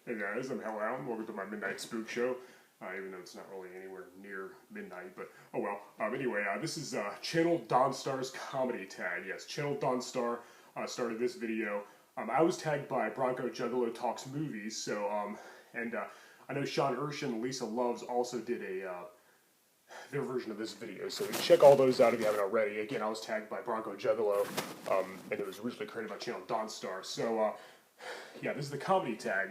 Hey guys, I'm Hellhound. Welcome to my midnight spook show. Even though it's not really anywhere near midnight, but oh well. Anyway, this is Channel Donstar's comedy tag. Yes, Channel Donstar started this video. I was tagged by Bronco Juggalo Talks Movies, so I know Sean Urshan and Lisa Loves also did their version of this video. So check all those out if you haven't already. Again, I was tagged by Bronco Juggalo, and it was originally created by Channel Donstar. So yeah, this is the comedy tag.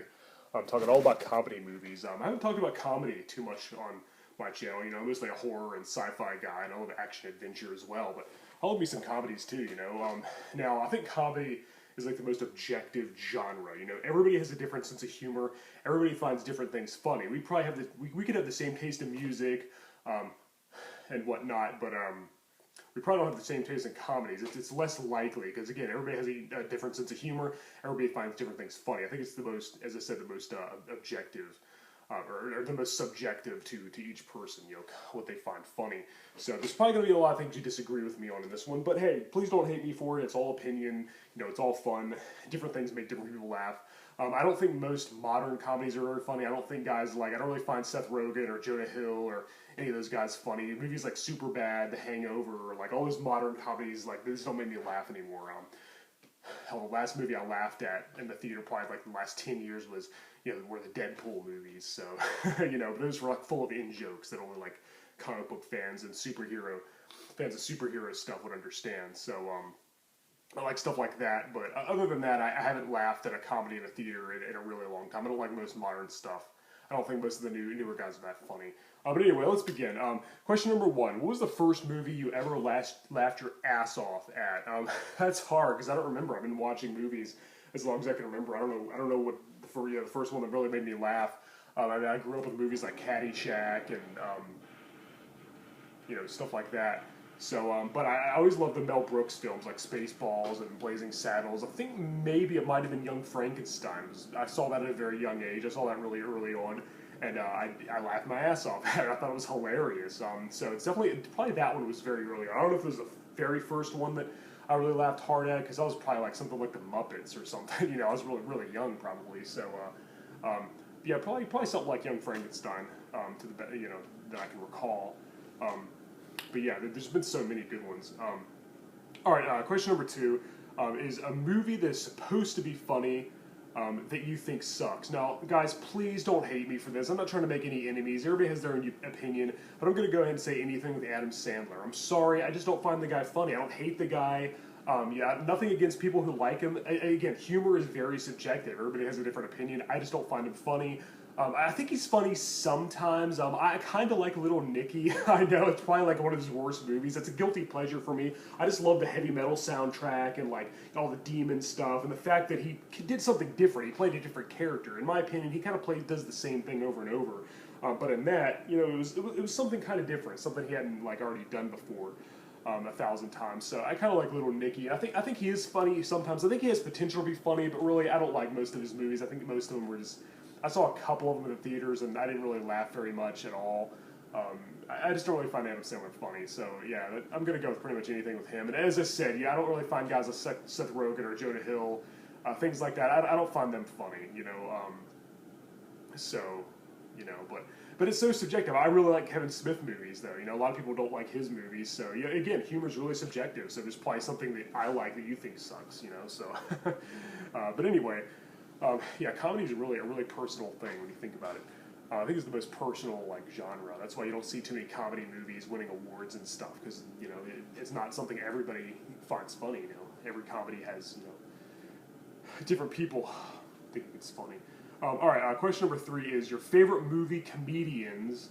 I'm talking all about comedy movies. I haven't talked about comedy too much on my channel. You know, I'm mostly a horror and sci-fi guy, and I love action adventure as well. But I love me some comedies too. You know, now I think comedy is like the most objective genre. You know, everybody has a different sense of humor. Everybody finds different things funny. We probably have we could have the same taste in music and whatnot, but we probably don't have the same taste in comedies. It's less likely because, again, everybody has a different sense of humor. Everybody finds different things funny. I think it's the most, as I said, the most objective or the most subjective to each person, you know, what they find funny. So there's probably going to be a lot of things you disagree with me on in this one. But hey, please don't hate me for it. It's all opinion. You know, it's all fun. Different things make different people laugh. I don't think most modern comedies are very funny. I don't think guys like, I don't really find Seth Rogen or Jonah Hill or any of those guys funny. Movies like Superbad, The Hangover, or like all those modern comedies, like these don't make me laugh anymore. Hell, the last movie I laughed at in the theater probably like the last 10 years was, you know, were the Deadpool movies. So, you know, those were like full of in-jokes that only like comic book fans and fans of superhero stuff would understand. So, I like stuff like that, but other than that, I haven't laughed at a comedy in a theater in a really long time. I don't like most modern stuff. I don't think most of the newer guys are that funny. But anyway, let's begin. Question number one: what was the first movie you ever laughed your ass off at? That's hard because I don't remember. I've been watching movies as long as I can remember. I don't know what the first one that really made me laugh. I mean, I grew up with movies like Caddyshack and you know, stuff like that. So, but I always loved the Mel Brooks films like Spaceballs and Blazing Saddles. I think maybe it might have been Young Frankenstein. I saw that at a very young age. I saw that really early on, and I laughed my ass off at it. I thought it was hilarious. So it's probably that one was very early on. I don't know if it was the very first one that I really laughed hard at because I was probably like something like the Muppets or something. You know, I was really young probably. So, yeah, probably something like Young Frankenstein to the you know that I can recall. But yeah, there's been so many good ones. All right, question number two is a movie that's supposed to be funny that you think sucks. Now, guys, please don't hate me for this. I'm not trying to make any enemies. Everybody has their own opinion, but I'm going to go ahead and say anything with Adam Sandler. I'm sorry, I just don't find the guy funny. I don't hate the guy. Yeah, nothing against people who like him. Again, humor is very subjective. Everybody has a different opinion. I just don't find him funny. I think he's funny sometimes. I kind of like Little Nicky. I know it's probably like one of his worst movies. It's a guilty pleasure for me. I just love the heavy metal soundtrack and like all the demon stuff and the fact that he did something different. He played a different character. In my opinion, he kind of does the same thing over and over. But in that, you know, it was something kind of different, something he hadn't like already done before. 1,000 times. So I kind of like Little Nicky. I think he is funny sometimes. I think he has potential to be funny, but really I don't like most of his movies. I think most of them were just. I saw a couple of them in the theaters, and I didn't really laugh very much at all. I just don't really find Adam Sandler funny. So yeah, I'm gonna go with pretty much anything with him. And as I said, yeah, I don't really find guys like Seth Rogen or Jonah Hill, things like that. I don't find them funny. You know, so you know, but it's so subjective. I really like Kevin Smith movies, though. You know, a lot of people don't like his movies. So yeah, again, humor's really subjective. So there's probably something that I like that you think sucks. You know, so but anyway. Yeah, comedy is a really personal thing when you think about it. I think it's the most personal like genre. That's why you don't see too many comedy movies winning awards and stuff because you know it's not something everybody finds funny. You know, every comedy has different people think it's funny. All right, question number three is your favorite movie comedians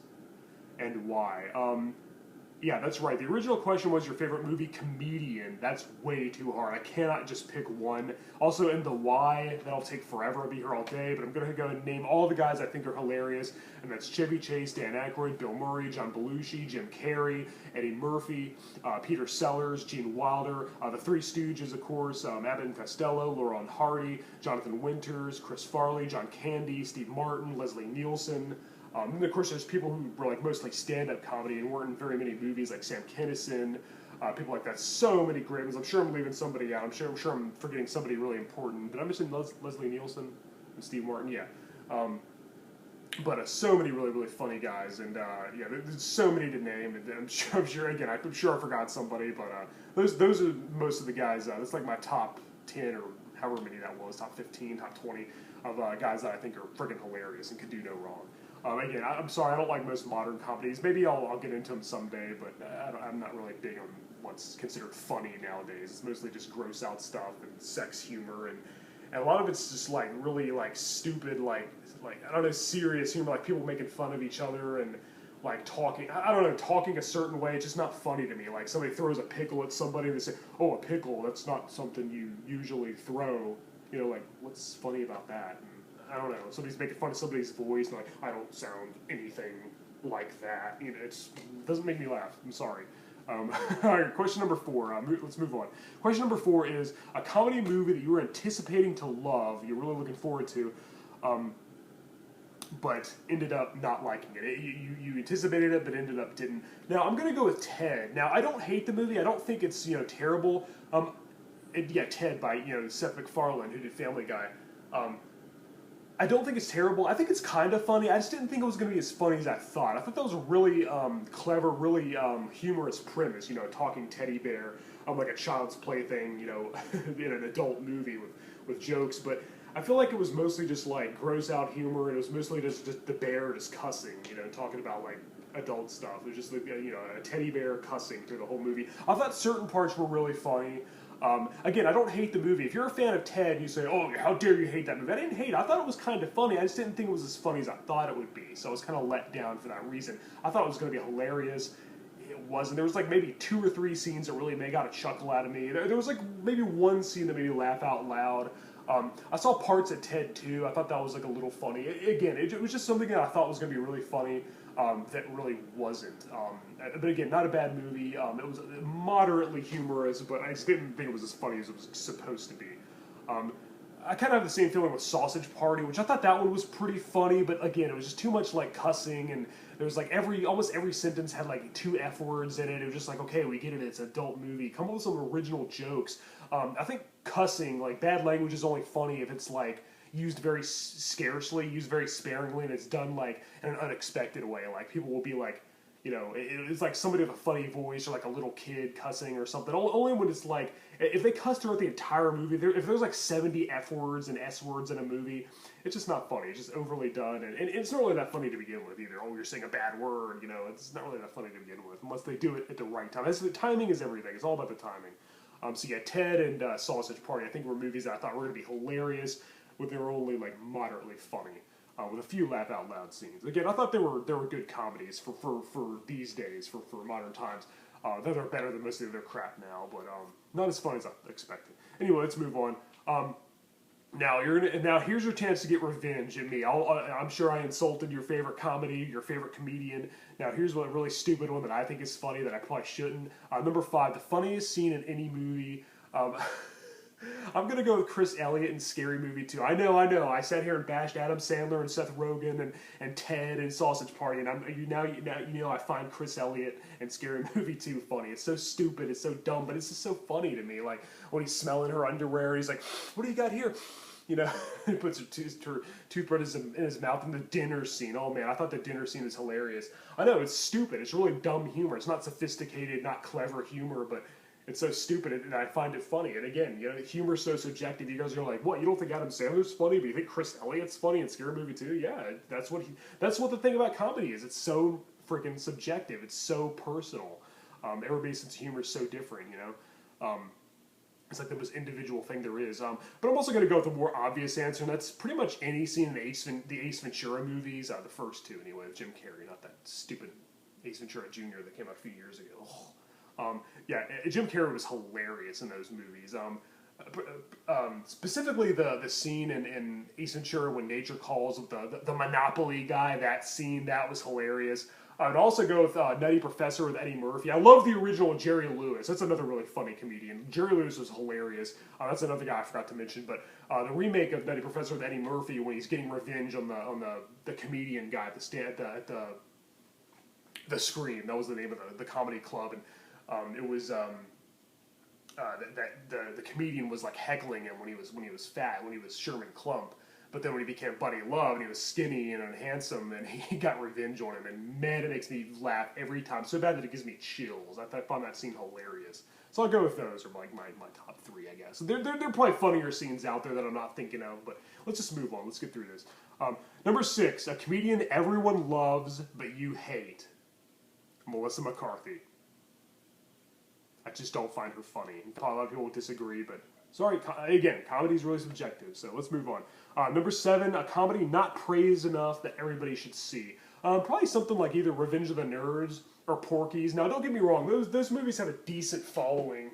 and why. Yeah, that's right. The original question was your favorite movie comedian. That's way too hard. I cannot just pick one. Also, in the why, that'll take forever. I'll be here all day, but I'm going to go and name all the guys I think are hilarious, and that's Chevy Chase, Dan Aykroyd, Bill Murray, John Belushi, Jim Carrey, Eddie Murphy, Peter Sellers, Gene Wilder, the Three Stooges, of course, Abbott and Costello, Laurel and Hardy, Jonathan Winters, Chris Farley, John Candy, Steve Martin, Leslie Nielsen. And of course, there's people who were like mostly stand-up comedy and weren't in very many movies, like Sam Kinison, people like that. So many great ones. I'm sure I'm leaving somebody out. I'm sure I'm forgetting somebody really important. Did I mention Leslie Nielsen and Steve Martin? Yeah. But so many really, really funny guys, and yeah, there's so many to name. And I'm sure again, I'm sure I forgot somebody, but those are most of the guys. That's like my top 10 or however many that was, top 15, top 20 of guys that I think are freaking hilarious and could do no wrong. Again, I'm sorry, I don't like most modern comedies. Maybe I'll get into them someday, but I'm not really big on what's considered funny nowadays. It's mostly just gross out stuff and sex humor, and a lot of it's just like really like stupid, like I don't know, serious humor, like people making fun of each other and like talking, I don't know, talking a certain way. It's just not funny to me. Like somebody throws a pickle at somebody and they say, "Oh, a pickle, that's not something you usually throw." You know, like what's funny about that? And I don't know. Somebody's making fun of somebody's voice and like, I don't sound anything like that. You know, it doesn't make me laugh. I'm sorry. All right, question number 4. Let's move on. Question number 4 is a comedy movie that you were anticipating to love, you're really looking forward to, but ended up not liking it. You anticipated it, but ended up didn't. Now, I'm going to go with Ted. Now, I don't hate the movie. I don't think it's, terrible. Yeah, Ted by, Seth MacFarlane, who did Family Guy. I don't think it's terrible. I think it's kind of funny. I just didn't think it was going to be as funny as I thought. I thought that was a really clever, really humorous premise, talking teddy bear, like a child's plaything, in an adult movie with jokes. But I feel like it was mostly just like gross out humor, and it was mostly just the bear just cussing, talking about like adult stuff. It was just like, a teddy bear cussing through the whole movie. I thought certain parts were really funny. Again, I don't hate the movie. If you're a fan of Ted and you say, "Oh, how dare you hate that movie?" I didn't hate it. I thought it was kind of funny. I just didn't think it was as funny as I thought it would be. So I was kind of let down for that reason. I thought it was going to be hilarious. It wasn't. There was like maybe 2 or 3 scenes that really got a chuckle out of me. There was like maybe 1 scene that made me laugh out loud. I saw parts of Ted 2. I thought that was like a little funny. It was just something that I thought was going to be really funny. That really wasn't. But again, not a bad movie. It was moderately humorous, but I just didn't think it was as funny as it was supposed to be. I kind of have the same feeling with Sausage Party, which I thought that one was pretty funny, but again, it was just too much like cussing, and there was like almost every sentence had like 2 F words in it. It was just like, okay, we get it, it's an adult movie. Come up with some original jokes. I think cussing, like bad language, is only funny if it's like used very scarcely, used very sparingly, and it's done like in an unexpected way. Like people will be like, it's like somebody with a funny voice or like a little kid cussing or something. Only when it's like, if they cuss throughout the entire movie, if there's like 70 F words and S words in a movie, it's just not funny. It's just overly done, and it's not really that funny to begin with either. Oh, you're saying a bad word, it's not really that funny to begin with, unless they do it at the right time. The timing is everything. It's all about the timing. So yeah, Ted and Sausage Party, I think, were movies that I thought were going to be hilarious, but they were only like moderately funny, with a few laugh out loud scenes. Again, I thought they were good comedies for these days, for modern times. They're better than most of their crap now, but not as fun as I expected. Anyway, let's move on. Now here's your chance to get revenge at me. I'm sure I insulted your favorite comedy, your favorite comedian. Now here's a really stupid one that I think is funny that I probably shouldn't. Number 5, the funniest scene in any movie. I'm going to go with Chris Elliott in Scary Movie 2. I know. I sat here and bashed Adam Sandler and Seth Rogen and Ted and Sausage Party, and I find Chris Elliott and Scary Movie 2 funny. It's so stupid, it's so dumb, but it's just so funny to me. Like when he's smelling her underwear, he's like, "What do you got here?" He puts her toothbrush in his mouth in the dinner scene. Oh man, I thought the dinner scene was hilarious. I know, it's stupid. It's really dumb humor. It's not sophisticated, not clever humor, but it's so stupid, and I find it funny. And again, humor's so subjective. You guys are like, "What? You don't think Adam Sandler's funny, but you think Chris Elliott's funny in Scary Movie 2?" Yeah, that's what the thing about comedy is. It's so freaking subjective. It's so personal. Everybody's sense of humor is so different. It's like the most individual thing there is. But I'm also going to go with the more obvious answer, and that's pretty much any scene in the Ace Ventura movies, the first 2 anyway, with Jim Carrey, not that stupid Ace Ventura Jr. that came out a few years ago. Yeah, Jim Carrey was hilarious in those movies. Specifically the scene in Ace Ventura when nature calls with the Monopoly guy, that scene, that was hilarious. I'd also go with Nutty Professor with Eddie Murphy. I love the original Jerry Lewis. That's another really funny comedian. Jerry Lewis was hilarious. That's another guy I forgot to mention. But the remake of Nutty Professor with Eddie Murphy, when he's getting revenge on the comedian guy at the Scream. That was the name of the comedy club, and it was the comedian was like heckling him when he was fat, when he was Sherman Klump. But then when he became Buddy Love and he was skinny and handsome, and he got revenge on him, and man, it makes me laugh every time. So bad that it gives me chills. I find that scene hilarious. So I'll go with those, or like my top 3, I guess. They're probably funnier scenes out there that I'm not thinking of, but let's just move on. Let's get through this. Number 6, a comedian everyone loves but you hate. Melissa McCarthy. I just don't find her funny. A lot of people will disagree, but sorry, again, comedy is really subjective, so let's move on. Number 7, a comedy not praised enough that everybody should see. Probably something like either Revenge of the Nerds or Porky's. Now, don't get me wrong; those movies have a decent following,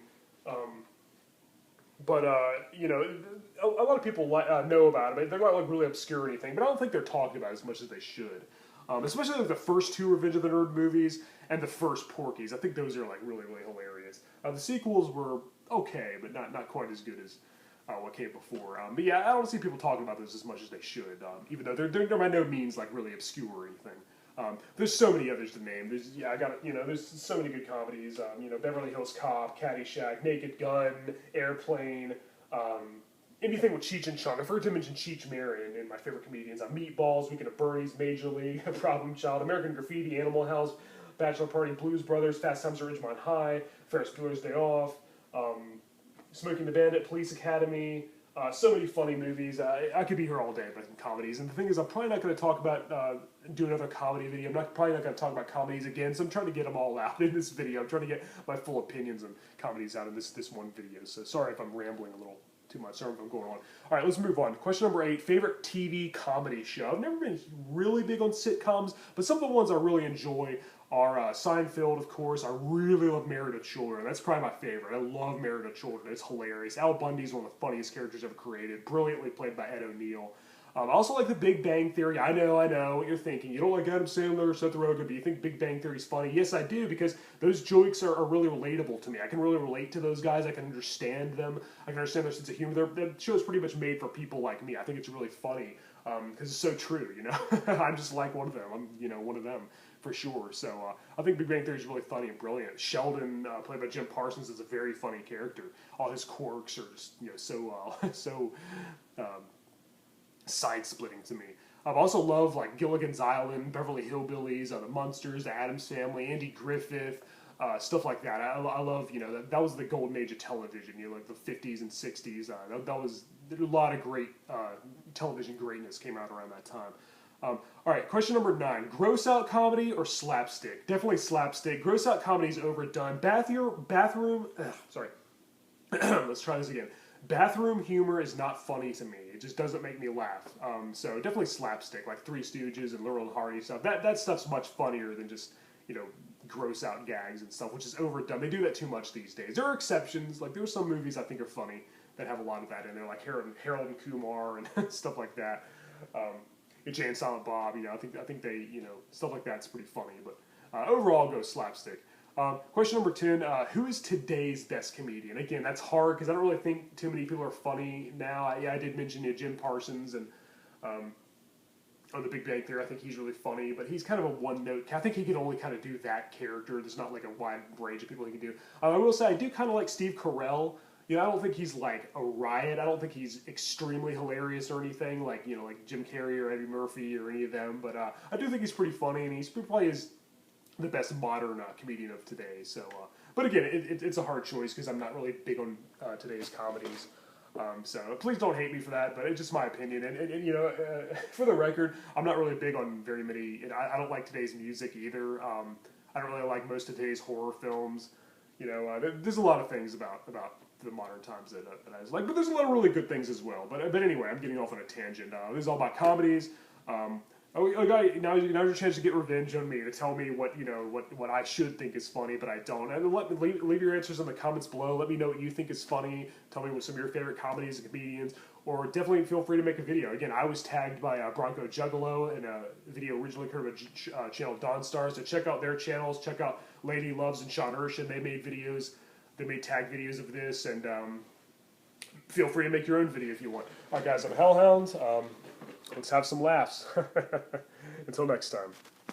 but you know, a lot of people know about them. They're not like really obscure or anything, but I don't think they're talked about as much as they should. Especially like the first 2 Revenge of the Nerd movies and the first Porky's. I think those are like really hilarious. The sequels were okay, but not quite as good as what came before. But yeah, I don't see people talking about those as much as they should, even though they're by no means like really obscure or anything. There's so many others to name. There's so many good comedies. Beverly Hills Cop, Caddyshack, Naked Gun, Airplane. Anything with Cheech and Chong. I forgot to mention Cheech Marin and my favorite comedians. Meatballs, Weekend at Bernie's, Major League, Problem Child, American Graffiti, Animal House, Bachelor Party, Blues Brothers, Fast Times at Ridgemont High, Ferris Bueller's Day Off, Smoking the Bandit, Police Academy. So many funny movies. I could be here all day about comedies. And the thing is, I'm probably not going to talk about do another comedy video. Probably not going to talk about comedies again. So I'm trying to get them all out in this video. I'm trying to get my full opinions on comedies out in this one video. So sorry if I'm rambling a little too much. Sorry if I'm going on. All right, let's move on. Question number 8, favorite TV comedy show. I've never been really big on sitcoms, but some of the ones I really enjoy are Seinfeld, of course. I really love Married with Children. That's probably my favorite. I love Married with Children. It's hilarious. Al Bundy's one of the funniest characters ever created, brilliantly played by Ed O'Neill. I also like The Big Bang Theory. I know what you're thinking. You don't like Adam Sandler or Seth Rogen, but you think Big Bang Theory is funny. Yes, I do, because those jokes are really relatable to me. I can really relate to those guys. I can understand them. I can understand their sense of humor. The show is pretty much made for people like me. I think it's really funny because it's so true, you know. I'm just like one of them. I'm, one of them for sure. So I think Big Bang Theory is really funny and brilliant. Sheldon, played by Jim Parsons, is a very funny character. All his quirks are just, so side-splitting to me. I also love like Gilligan's Island, Beverly Hillbillies, the Munsters, the Addams Family, Andy Griffith, stuff like that. I love, that was the golden age of television, like the 50s and 60s. That was a lot of great television greatness came out around that time. All right, question number 9. Gross out comedy or slapstick? Definitely slapstick. Gross out comedy is overdone. Sorry. Let's try this again. Bathroom humor is not funny to me. It just doesn't make me laugh. So definitely slapstick, like Three Stooges and Laurel and Hardy stuff. That stuff's much funnier than just, gross out gags and stuff, which is overdone. They do that too much these days. There are exceptions. Like, there are some movies I think are funny that have a lot of that in there, like Harold and Kumar and stuff like that. Jay and Silent Bob, I think they, stuff like that's pretty funny. But overall, I'll go slapstick. Question number 10, who is today's best comedian? Again, that's hard because I don't really think too many people are funny now. I did mention Jim Parsons and on The Big Bang Theory. I think he's really funny, but he's kind of a one-note. I think he can only kind of do that character. There's not like a wide range of people he can do. I will say I do kind of like Steve Carell. I don't think he's like a riot. I don't think he's extremely hilarious or anything like like Jim Carrey or Eddie Murphy or any of them. But I do think he's pretty funny, and he's probably the best modern comedian of today. So, but again, it's a hard choice because I'm not really big on today's comedies. So please don't hate me for that, but it's just my opinion. And for the record, I'm not really big on very many. I don't like today's music either. I don't really like most of today's horror films. There's a lot of things about the modern times that I like, but there's a lot of really good things as well. But anyway, I'm getting off on a tangent. This is all about comedies. Now's your chance to get revenge on me, to tell me what I should think is funny, but I don't. And leave your answers in the comments below. Let me know what you think is funny. Tell me what some of your favorite comedies and comedians, or definitely feel free to make a video. Again, I was tagged by Bronco Juggalo in a video originally created by channel Donstar, so check out their channels. Check out Lady Loves and Sean Urshan. They made videos. They made tag videos of this, and feel free to make your own video if you want. All right, guys, I'm Hellhound. Let's have some laughs. Until next time.